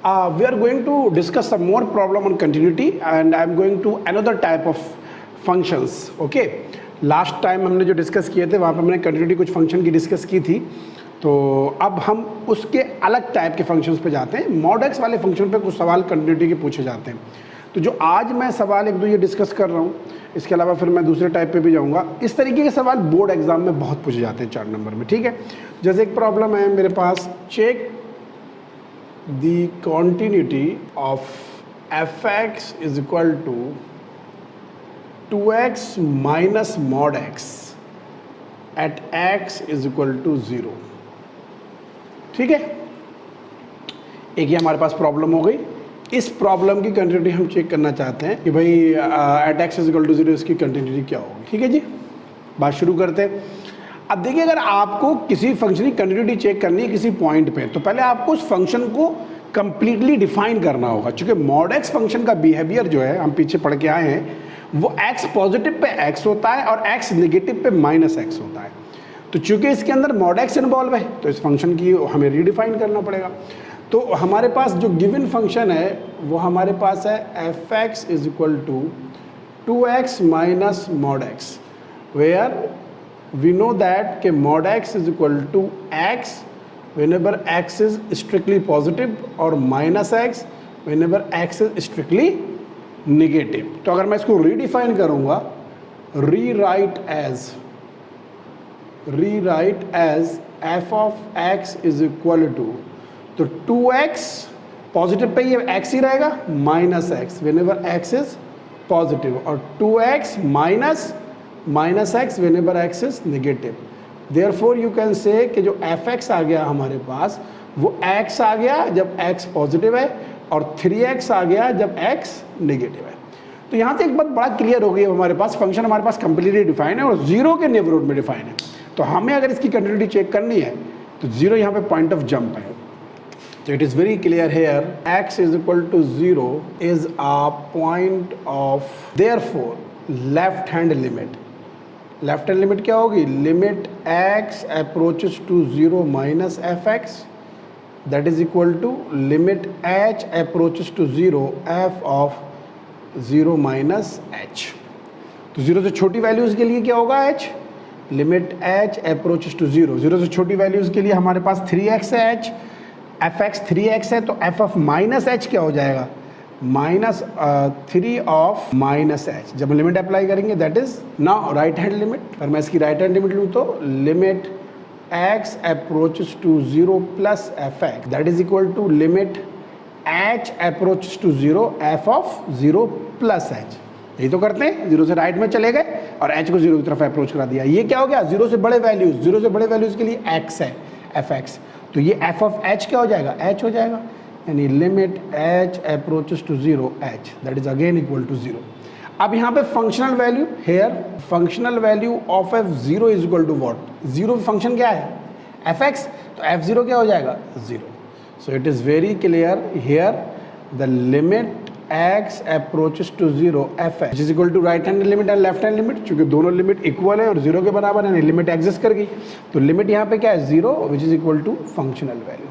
We are going to discuss some more problem on continuity and I am going to another type of functions. Okay, last time हमने जो discuss किए थे वहाँ पर हमने continuity कुछ फंक्शन की डिस्कस की थी, तो अब हम उसके अलग टाइप के फंक्शंस पे जाते हैं। मॉड एक्स वाले फंक्शन पे कुछ सवाल कंटिन्यूटी के पूछे जाते हैं। तो जो आज मैं सवाल एक दो ये डिस्कस कर रहा हूँ, इसके अलावा फिर मैं दूसरे टाइप पे भी जाऊँगा। इस तरीके के सवाल बोर्ड एग्जाम में बहुत पूछे जाते हैं 4 नंबर में, ठीक है। जैसे एक प्रॉब्लम है मेरे पास, check the continuity of f x is equal to 2x minus mod x at x is equal to 0, ठीक है। एक ही हमारे पास प्रॉब्लम हो गई। इस प्रॉब्लम की कंटिन्यूटी हम चेक करना चाहते हैं कि भाई at x is equal to 0 इसकी कंटिन्यूटी क्या होगी, ठीक है जी। बात शुरू करते हैं। अब देखिए, अगर आपको किसी फंक्शन की कंटिन्यूटी चेक करनी है किसी पॉइंट पे, तो पहले आपको उस फंक्शन को कंप्लीटली डिफाइन करना होगा। चूंकि मॉड एक्स फंक्शन का बिहेवियर जो है हम पीछे पढ़ के आए हैं, वो x पॉजिटिव पे x होता है और x नेगेटिव पे माइनस x होता है। तो चूंकि इसके अंदर मॉड x इन्वॉल्व है, तो इस फंक्शन की हमें रीडिफाइन करना पड़ेगा। तो हमारे पास जो गिवन फंक्शन है वो हमारे पास है f x is equal to 2x minus mod x, where we know that के mod x is equal to x whenever x is strictly positive और minus x whenever x is strictly negative। तो अगर मैं इसको redefine करूंगा, rewrite as f of x is equal to, तो 2x positive पे ये x ही रहेगा, minus x whenever x is positive, और 2x minus x whenever x is negative. Therefore you can say कि जो fx आ गया हमारे पास, वो x आ गया जब x पॉजिटिव है और 3x आ गया जब x नेगेटिव है। तो यहाँ से एक बात बड़ा क्लियर हो गई है, हमारे पास फंक्शन हमारे पास कंप्लीटली डिफाइन है और 0 के नेबरहुड में डिफाइन है। तो हमें अगर इसकी कंटिन्यूटी चेक करनी है तो 0 यहाँ पे पॉइंट ऑफ जंप है। तो it is very clear here, x is equal to 0 is a point of, therefore left hand limit. Left hand limit क्या होगी? Limit x approaches to 0 minus F X, that is equal to limit h approaches to 0 f of 0 minus h। तो 0 से छोटी values के लिए क्या होगा h? Limit h approaches to 0, 0 से छोटी वैल्यूज़ के लिए हमारे पास 3x है h, एफ एक्स 3x है, तो f ऑफ माइनस h क्या हो जाएगा? Minus 3 of minus H. जब लिमिट अप्लाई करेंगे that is now right hand limit. अगर मैं इसकी राइट हैंड लिमिट लूँ तो limit x approaches to 0 plus F X, that is equal to limit h approaches to 0 f of 0 plus h। यही तो करते हैं, 0 से राइट में चले गए और h को 0 की तरफ अप्रोच करा दिया। ये क्या हो गया? 0 से बड़े वैल्यूज, 0 से बड़े वैल्यूज के लिए x है एफ एक्स, तो ये f ऑफ h क्या हो जाएगा? h हो जाएगा, यानी limit h approaches to 0 h, that is again equal to 0। अब यहाँ पे functional value, here functional value of f0 is equal to what? 0 function क्या है? fx, तो f0 क्या हो जाएगा? 0। So it is very clear here, the limit x approaches to 0 fx is equal to right hand limit and left hand limit. चूंकि दोनों limit equal है और 0 के बराबर है, लिमिट एग्जिस्ट कर गई, तो लिमिट यहाँ पे क्या है? 0, which is equal to functional value.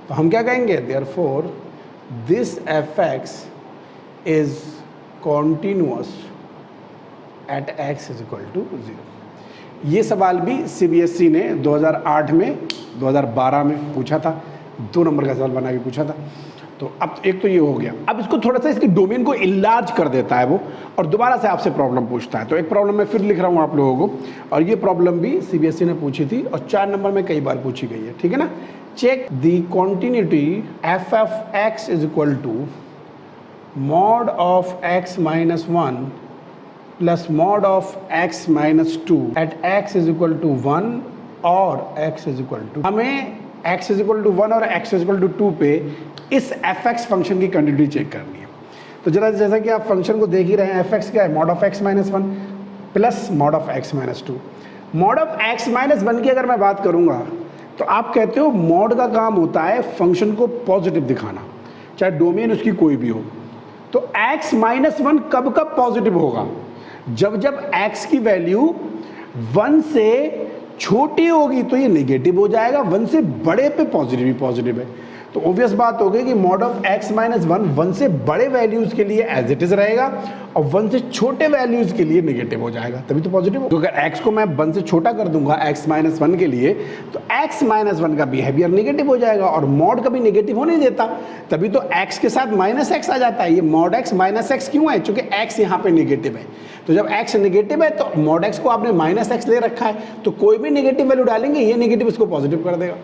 तो हम क्या कहेंगे? Therefore this F x is continuous at X is equal to 0। ये सवाल भी सीबीएसई ने 2008 में 2012 में पूछा था, 2 नंबर का सवाल बना के पूछा था। तो अब एक तो ये हो गया। अब इसको थोड़ा सा इसकी डोमेन को इनलार्ज कर देता है वो, और दोबारा से आपसे प्रॉब्लम पूछता है। तो एक प्रॉब्लम मैं फिर लिख रहा हूँ आप लोगों को, और ये प्रॉब्लम भी सीबीएसई ने पूछी थी और 4 नंबर में कई बार पूछी गई है, ठीक है ना। Check the continuity F of X is equal to mod of x minus 1 plus mod of x minus 2 at x is equal to 1 और x इज इक्वल टू, हमें x इज इक्वल टू 1 और x is equal to 2 पे इस F X function की continuity check करनी है। तो जरा जैसा कि आप फंक्शन को देख ही रहे हैं, एफ एक्स क्या है? Mod of x minus 1 plus mod of x minus 2। Mod of x minus 1 की अगर मैं बात करूंगा तो आप कहते हो मॉड का काम होता है फंक्शन को पॉजिटिव दिखाना, चाहे डोमेन उसकी कोई भी हो। तो x माइनस 1 कब कब पॉजिटिव होगा? जब जब x की वैल्यू 1 से छोटी होगी तो ये नेगेटिव हो जाएगा, 1 से बड़े पे पॉजिटिव ही पॉजिटिव है। तो ऑब्वियस बात हो गई कि मॉड ऑफ x माइनस 1 1 से बड़े वैल्यूज के लिए एज इट इज रहेगा और 1 से छोटे वैल्यूज के लिए नेगेटिव हो जाएगा, तभी तो पॉजिटिव हो। तो अगर x को मैं 1 से छोटा कर दूंगा x माइनस 1 के लिए, तो x माइनस 1 का बिहेवियर नेगेटिव हो जाएगा और मॉड कभी नेगेटिव होने देता, तभी तो x के साथ माइनस x आ जाता है। ये मॉड x माइनस x क्यों है? क्योंकि x यहाँ पे नेगेटिव है। तो जब x नेगेटिव है तो मॉड x को आपने माइनस x ले रखा है, तो कोई भी नेगेटिव वैल्यू डालेंगे ये नेगेटिव इसको पॉजिटिव कर देगा।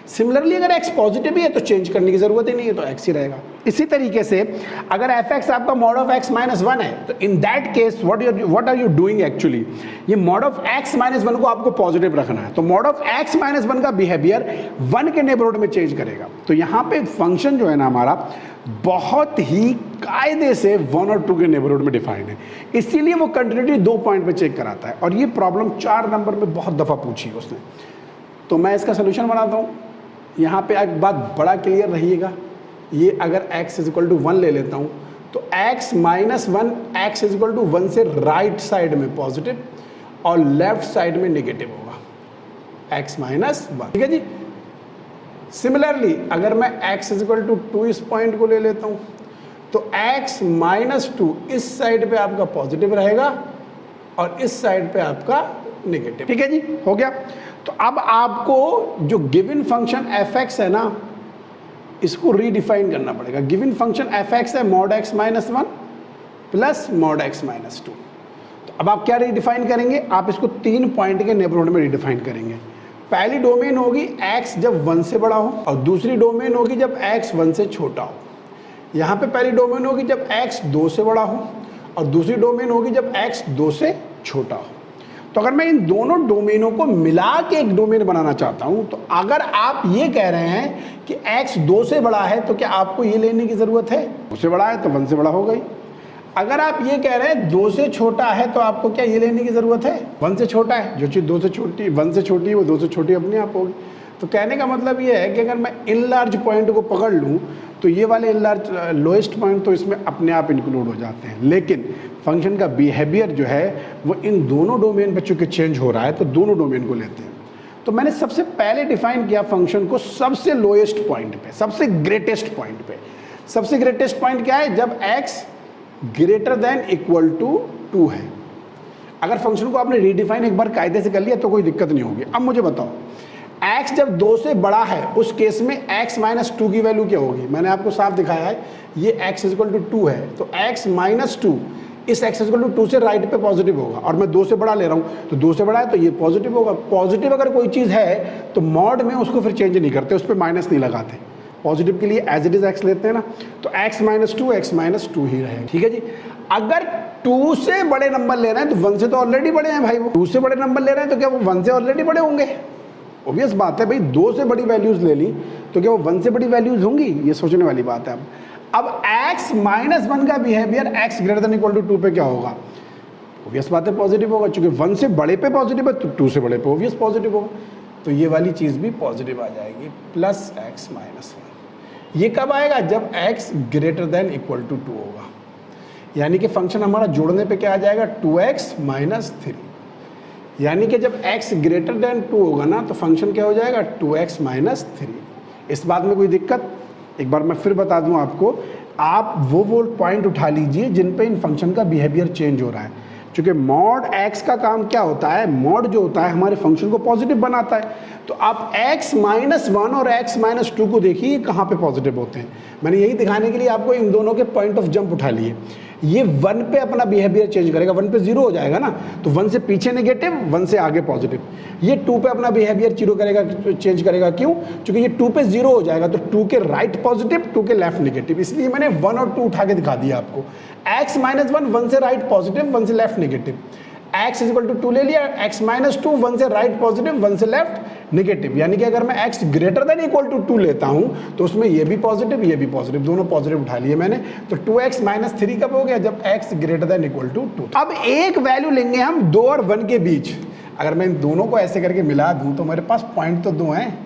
सिमिलरली अगर x पॉजिटिव ही है तो चेंज करने की जरूरत ही नहीं है, तो x ही रहेगा। इसी तरीके से अगर f(x) आपका मॉड ऑफ x माइनस 1 है, तो in that case what are you doing actually, ये मॉड ऑफ x माइनस 1 को आपको पॉजिटिव रखना है, तो मॉड ऑफ x माइनस 1 का बिहेवियर 1 के नेबरहुड में चेंज करेगा। तो यहाँ पे फंक्शन जो है ना हमारा बहुत ही कायदे से 1 और 2 के नेबरहुड में डिफाइंड है, इसीलिए वो कंटिन्यूटी 2 पॉइंट पे चेक कराता है। और ये प्रॉब्लम 4 नंबर में बहुत दफ़ा पूछी है उसने। तो मैं इसका सोल्यूशन बनाता हूँ। यहाँ पे एक बात बड़ा क्लियर रहिएगा, ये अगर x इज इक्वल टू 1 ले लेता हूँ तो x minus 1 x is equal to 1 से राइट साइड में पॉजिटिव और लेफ्ट साइड में नेगेटिव होगा, x माइनस 1, ठीक है जी। सिमिलरली अगर मैं x इज इक्वल टू 2 इस पॉइंट को ले लेता हूँ तो x माइनस 2 इस साइड पे आपका पॉजिटिव रहेगा और इस साइड पे आपका नेगेटिव, ठीक है जी, हो गया। तो अब आपको जो गिवन फंक्शन f(x) है ना, इसको रीडिफाइन करना पड़ेगा। गिवन फंक्शन f(x) है mod x minus 1 plus mod x minus 2। तो अब आप क्या रीडिफाइन करेंगे? आप इसको 3 पॉइंट के नेबरहुड में रीडिफाइन करेंगे। पहली डोमेन होगी x जब 1 से बड़ा हो और दूसरी डोमेन होगी जब x 1 से छोटा हो। यहाँ पे पहली डोमेन होगी जब x 2 से बड़ा हो और दूसरी डोमेन होगी जब x 2 से छोटा हो। तो अगर मैं इन दोनों डोमेनों को मिला के एक डोमेन बनाना चाहता हूं, तो अगर आप ये कह रहे हैं कि x 2 से बड़ा है तो क्या आपको ये लेने की ज़रूरत है? 2 से बड़ा है तो 1 से बड़ा हो गई। अगर आप ये कह रहे हैं 2 से छोटा है तो आपको क्या ये लेने की ज़रूरत है? 1 से छोटा है, जो चीज़ 2 से छोटी 1 से छोटी है वो 2 से छोटी अपने आप होगी। तो कहने का मतलब ये है कि अगर मैं इन लार्ज पॉइंट को पकड़ लूँ तो ये वाले इन लार्ज लोएस्ट पॉइंट तो इसमें अपने आप इंक्लूड हो जाते हैं, लेकिन फंक्शन का बिहेवियर जो है वो इन दोनों डोमेन पे चूँकि चेंज हो रहा है तो दोनों डोमेन को लेते हैं। तो मैंने सबसे पहले डिफाइन किया फंक्शन को सबसे लोएस्ट पॉइंट पे, सबसे ग्रेटेस्ट पॉइंट पे। सबसे ग्रेटेस्ट पॉइंट क्या है? जब x greater than equal to 2 है। अगर फंक्शन को आपने रीडिफाइन एक बार कायदे से कर लिया तो कोई दिक्कत नहीं होगी। अब मुझे बताओ x जब 2 से बड़ा है उस केस में x माइनस 2 की वैल्यू क्या होगी? मैंने आपको साफ दिखाया है, ये x इज इक्वल टू 2 है तो x माइनस 2 इस x इज इक्वल टू 2 से राइट पे पॉजिटिव होगा और मैं 2 से बड़ा ले रहा हूँ तो 2 से बड़ा है तो ये पॉजिटिव होगा। पॉजिटिव अगर कोई चीज़ है तो मॉड में उसको फिर चेंज नहीं करते, उस पर माइनस नहीं लगाते, पॉजिटिव के लिए एज इट इज x लेते हैं ना, तो x माइनस 2 x माइनस 2 ही रहेगा, ठीक है जी। अगर 2 से बड़े नंबर ले रहे हैं तो 1 से तो ऑलरेडी बड़े हैं भाई, वो 2 से बड़े नंबर ले रहे हैं तो क्या वो 1 से ऑलरेडी बड़े होंगे? ऑब्वियस बात है भाई, 2 से बड़ी वैल्यूज ले ली तो क्या वो 1 से बड़ी वैल्यूज होंगी? ये सोचने वाली बात है। अब x माइनस 1 का behaviour x greater than equal to 2 पे क्या होगा? ऑब्वियस बात है पॉजिटिव होगा, क्योंकि 1 से बड़े पे पॉजिटिव है तो 2 से बड़े पे ऑब्वियस पॉजिटिव होगा, तो ये वाली चीज़ भी पॉजिटिव आ जाएगी प्लस x माइनस 1। ये कब आएगा? जब x greater than equal to 2 होगा, यानी कि फंक्शन हमारा जोड़ने पे क्या आ जाएगा? 2x minus 3। यानी कि जब x ग्रेटर देन 2 होगा ना तो फंक्शन क्या हो जाएगा? 2x minus 3। इस बात में कोई दिक्कत? एक बार मैं फिर बता दूं आपको, आप वो पॉइंट उठा लीजिए जिन पे इन फंक्शन का बिहेवियर चेंज हो रहा है। क्योंकि मॉड x का काम क्या होता है? मॉड जो होता है हमारे फंक्शन को पॉजिटिव बनाता है। तो आप x माइनस 1 और x माइनस 2 को देखिए कहाँ पे पॉजिटिव होते हैं। मैंने यही दिखाने के लिए आपको इन दोनों के पॉइंट ऑफ जंप उठा लिए। ये 1 पे अपना बिहेवियर चेंज करेगा, 1 पे 0 हो जाएगा ना, तो 1 से पीछे नेगेटिव, 1 से आगे पॉजिटिव। ये 2 पे अपना बिहेवियर चेंज करेगा, क्यों? क्योंकि ये 2 पे 0 हो जाएगा तो 2 के राइट पॉजिटिव, 2 के लेफ्ट नेगेटिव, इसलिए मैंने 1 और 2 उठा के दिखा दिया आपको। x माइनस 1 1 से राइट पॉजिटिव, 1 से left negative. x is equal to 2 ले लिया, x माइनस 2 1 से राइट पॉजिटिव, 1 से लेफ्ट नेगेटिव। यानी कि अगर मैं x greater than equal to 2 लेता हूं तो उसमें ये भी पॉजिटिव ये भी पॉजिटिव, दोनों पॉजिटिव उठा लिए मैंने। तो 2x माइनस 3 कब हो गया? जब x greater than equal to 2। अब एक वैल्यू लेंगे हम 2 और 1 के बीच। अगर मैं इन दोनों को ऐसे करके मिला दूं तो मेरे पास पॉइंट तो 2 हैं,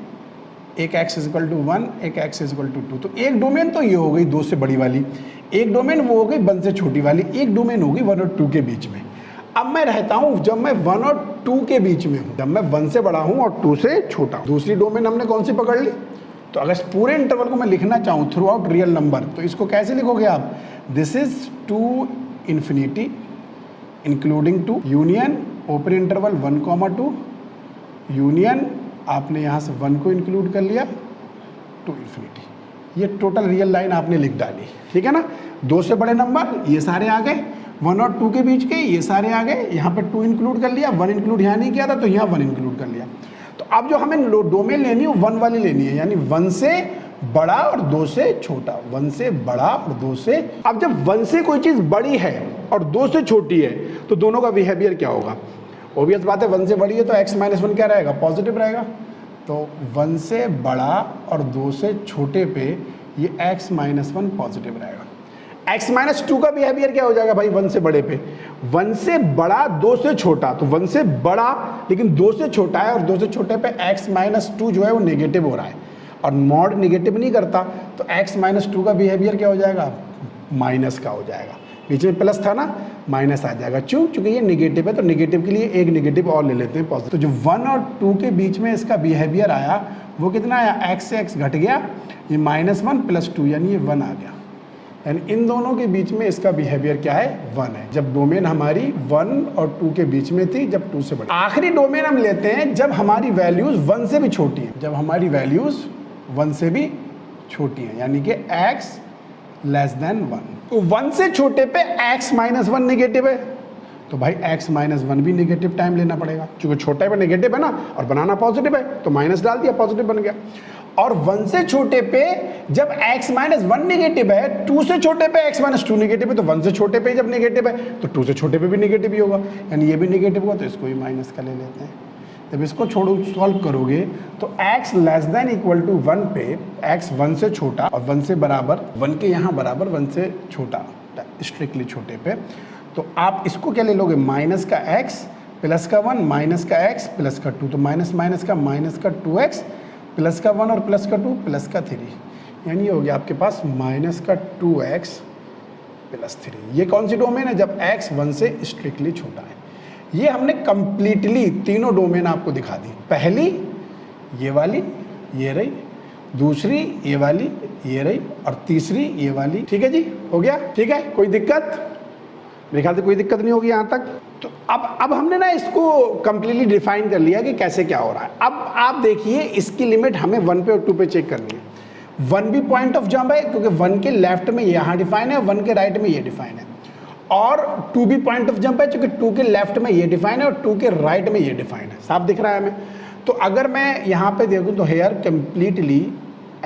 एक x इज इक्वल टू 1, एक x इज इक्वल टू 2। तो एक डोमेन तो ये हो गई 2 से बड़ी वाली, एक डोमेन वो हो गई 1 से छोटी वाली, एक डोमेन होगी 1 और 2 के बीच में। अब मैं रहता हूं जब मैं 1 और 2 के बीच में हूं, जब मैं 1 से बड़ा हूं और 2 से छोटा हूं। दूसरी डोमेन हमने कौन सी पकड़ ली? तो अगर इस पूरे इंटरवल को मैं लिखना चाहूँ थ्रू आउट रियल नंबर, तो इसको कैसे लिखोगे आप? This is to infinity including two union open interval 1, 2 union, आपने यहाँ से 1 को इंक्लूड कर लिया, टू इन्फिनिटी। ये टोटल रियल लाइन आपने लिख डाली, ठीक है ना। 2 से बड़े नंबर ये सारे आ गए, 1 और 2 के बीच के ये सारे आ गए, यहाँ पे 2 इंक्लूड कर लिया, 1 इंक्लूड यहाँ नहीं किया था तो यहाँ 1 इंक्लूड कर लिया। तो अब जो हमें डोमेन लेनी है 1 वाली लेनी है, यानी 1 से बड़ा और 2 से छोटा, 1 से बड़ा और 2 से। अब जब 1 से कोई चीज़ बड़ी है और 2 से छोटी है तो दोनों का बिहेवियर क्या होगा? ऑब्वियस बात है, 1 से बड़ी है तो x - 1 क्या रहेगा? पॉजिटिव रहेगा। तो 1 से बड़ा और 2 से छोटे पे ये x - 1 पॉजिटिव रहेगा। x - 2 का बिहेवियर क्या हो जाएगा भाई 1 से बड़े पे? 1 से बड़ा 2 से छोटा, तो 1 से बड़ा लेकिन 2 से छोटा है और 2 से छोटे पे x - 2 जो है वो नेगेटिव हो रहा है, और मॉड नेगेटिव नहीं करता तो x - 2 का बिहेवियर क्या हो जाएगा? माइनस का हो जाएगा। बीच में प्लस था ना, माइनस आ जाएगा। चूंकि ये नेगेटिव है तो नेगेटिव के लिए एक नेगेटिव और ले लेते हैं पॉजिटिव। तो जो 1 और 2 के बीच में इसका बिहेवियर आया वो कितना आया? x से x घट गया, ये -1 + 2 यानी ये 1 आ गया। यानी इन दोनों के बीच में इसका बिहेवियर क्या है? 1 है। जब डोमेन हमारी 1 और 2 के बीच में थी, जब 2 से बड़ी। आखिरी डोमेन हम लेते हैं जब हमारी वैल्यूज 1 से भी छोटी है, जब हमारी वैल्यूज 1 से भी छोटी है, यानी कि x <1। तो 1 से छोटे पे x - 1 नेगेटिव है, तो भाई x - 1 भी नेगेटिव टाइम लेना पड़ेगा, क्योंकि छोटे पे नेगेटिव है ना और बनाना पॉजिटिव है, तो माइनस डाल दिया, पॉजिटिव बन गया। और 1 से छोटे पे जब x - 1 नेगेटिव है, 2 से छोटे पे x - 2 नेगेटिव है, तो 1 से छोटे पे जब नेगेटिव है तो 2 से छोटे पे भी नेगेटिव ही होगा, यानी ये भी नेगेटिव होगा, तो इसको भी माइनस का ले लेते हैं। जब इसको सॉल्व करोगे तो x < 1 पे x 1 से छोटा और 1 से बराबर, 1 के यहाँ बराबर 1 से छोटा, स्ट्रिक्टली छोटे पे, तो आप इसको क्या ले लोगे? माइनस का x प्लस का 1 माइनस का x प्लस का 2, तो माइनस माइनस का -2x प्लस का 1 और प्लस का 2 प्लस का 3, यानी ये हो गया आपके पास -2x प्लस 3। ये कौन सी डोमेन है? जब x 1 से स्ट्रिक्टली छोटा है। ये हमने कंप्लीटली तीनों डोमेन आपको दिखा दी। पहली ये वाली, ये रही, दूसरी ये वाली, ये रही, और तीसरी ये वाली। ठीक है जी, हो गया? ठीक है, कोई दिक्कत? मेरे ख्याल से कोई दिक्कत नहीं होगी यहाँ तक। तो अब हमने ना इसको कंप्लीटली डिफाइन कर लिया कि कैसे क्या हो रहा है। अब आप देखिए इसकी लिमिट हमें 1 पे और 2 पे चेक करनी है। 1 भी पॉइंट ऑफ जंप है, क्योंकि 1 के लेफ्ट में यहाँ डिफाइन है, 1 के राइट में ये डिफाइन है, और 2 भी पॉइंट ऑफ जंप है, क्योंकि 2 के लेफ्ट में ये डिफाइन है और 2 के राइट में ये डिफाइन है। साफ दिख रहा है हमें? तो अगर मैं यहाँ पे देखूँ तो here completely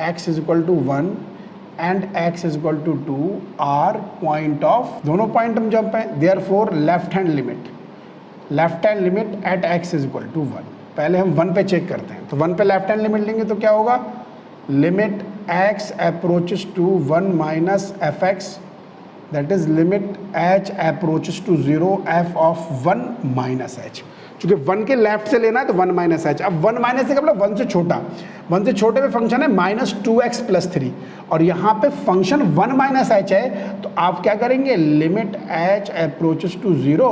x = 1 and x = 2 are point of, दोनों पॉइंट ऑफ जंप है, therefore left hand limit at x = 1। पहले हम 1 पे चेक करते हैं, तो 1 पे लेफ्ट हैंड लिमिट लेंगे तो क्या होगा? Limit x approaches to 1 minus fx, that is limit h approaches to 0 f of 1 minus h। चूंकि 1 के लेफ्ट से लेना है तो 1 माइनस h। अब 1 माइनस का मतलब 1 से छोटा, 1 से छोटे पे फंक्शन है -2x + 3, और यहाँ पे फंक्शन 1 माइनस h है, तो आप क्या करेंगे? Limit h approaches to 0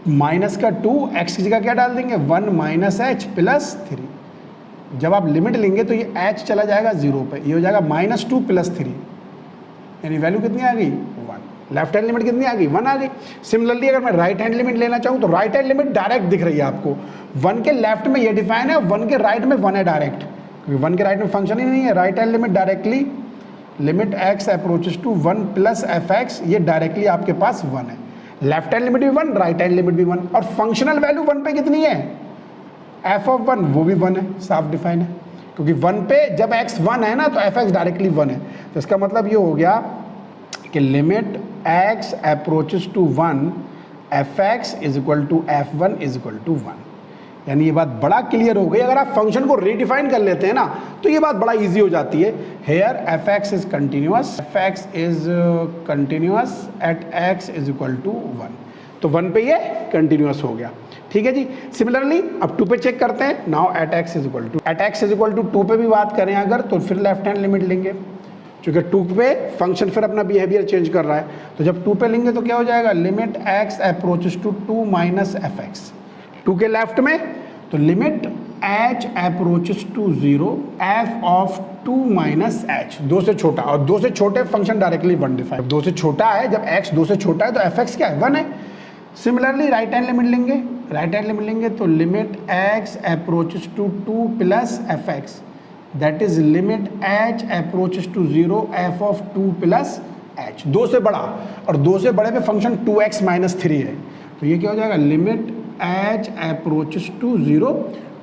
minus का 2, x की जगह क्या डाल देंगे? 1 माइनस h प्लस 3। जब आप लिमिट लेंगे तो ये h चला जाएगा 0 पे, ये हो जाएगा -2 + 3, यानी वैल्यू कितनी आ गई? 1। लेफ्ट हैंड लिमिट कितनी आ गई? 1 आ गई। सिमिलरली अगर मैं राइट हैंड लिमिट लेना चाहूँ तो राइट हैंड लिमिट डायरेक्ट दिख रही है आपको, 1 के लेफ्ट में ये डिफाइन है, 1 के राइट में 1 है डायरेक्ट, क्योंकि 1 के राइट में फंक्शन ही नहीं है। Right hand limit directly limit x approaches to 1 plus fx, ये डायरेक्टली आपके पास 1 है। लेफ्ट हैंड लिमिट भी 1, राइट हैंड लिमिट भी 1, और फंक्शनल वैल्यू 1 पे कितनी है? f ऑफ 1, वो भी 1 है, साफ डिफाइन है, क्योंकि 1 पे जब x 1 है ना तो fx डायरेक्टली 1 है। तो इसका मतलब ये हो गया कि limit x approaches to 1 fx = f1 = 1। यानी ये बात बड़ा क्लियर हो गई। अगर आप फंक्शन को रीडिफाइन कर लेते हैं ना तो ये बात बड़ा इजी हो जाती है। Here fx is continuous at x = 1, तो 1 पे ये कंटिन्यूअस हो गया। ठीक है जी। सिमिलरली अब 2 पे चेक करते हैं। नाउ एट x = 2 पे भी बात करें अगर, तो फिर लेफ्ट हैंड लिमिट लेंगे, क्योंकि 2 पे फंक्शन फिर अपना बिहेवियर चेंज कर रहा है, तो जब 2 पे लेंगे तो क्या हो जाएगा? Limit x approaches to 2 minus fx। 2 के लेफ्ट में तो limit h approaches to 0 f of 2 minus h, 2 से छोटा, और 2 से छोटे फंक्शन डायरेक्टली 1 डिफाइन, 2 से छोटा है, जब x 2 से छोटा है तो fx क्या है 1 है। सिमिलरली राइट हैंड लिमिट लेंगे, राइट हैंड लिमिट लेंगे तो limit x approaches to 2 plus fx, that is limit h approaches to 0 f of 2 plus h, 2 से बड़ा, और 2 से बड़े पे फंक्शन 2x माइनस 3 है, तो ये क्या हो जाएगा limit h approaches to 0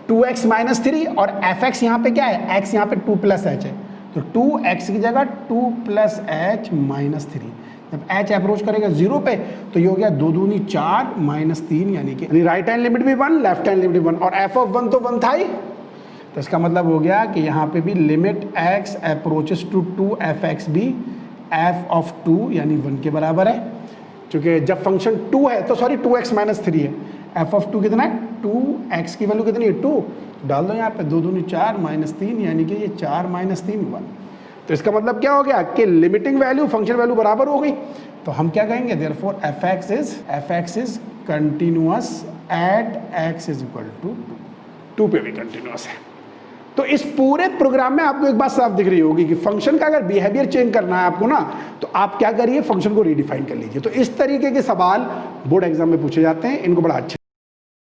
2x minus 3, और fx यहाँ पे क्या है, x यहाँ पे 2 प्लस h है, तो 2x की जगह 2 प्लस h माइनस 3, जब h अप्रोच करेगा 0 पे तो ये हो गया 2 दूनी 4 माइनस 3, यानी कि राइट हैंड लिमिट भी 1, लेफ्ट हैंड लिमिट भी 1, और f ऑफ 1 तो 1 था ही, तो इसका मतलब हो गया कि यहाँ पे भी limit x approaches to 2 fx भी f ऑफ 2 यानी 1 के बराबर है, क्योंकि जब फंक्शन 2 है तो सॉरी 2x माइनस 3 है, f ऑफ 2 कितना है 2x की वैल्यू कितनी है 2, तो डाल दो यहाँ पे 2 दूनी 4 माइनस 3, यानी कि ये 4 माइनस 3 1, तो इसका मतलब क्या हो गया कि लिमिटिंग वैल्यू फंक्शन वैल्यू बराबर हो गई, तो हम क्या कहेंगे therefore fx is continuous at x is equal to 2 पे भी कंटिन्यूअस है। तो इस पूरे प्रोग्राम में आपको एक बात साफ दिख रही होगी कि फंक्शन का अगर बिहेवियर चेंज करना है आपको ना, तो आप क्या करिए फंक्शन को रीडिफाइन कर लीजिए। तो इस तरीके के सवाल बोर्ड एग्जाम में पूछे जाते हैं, इनको बड़ा अच्छे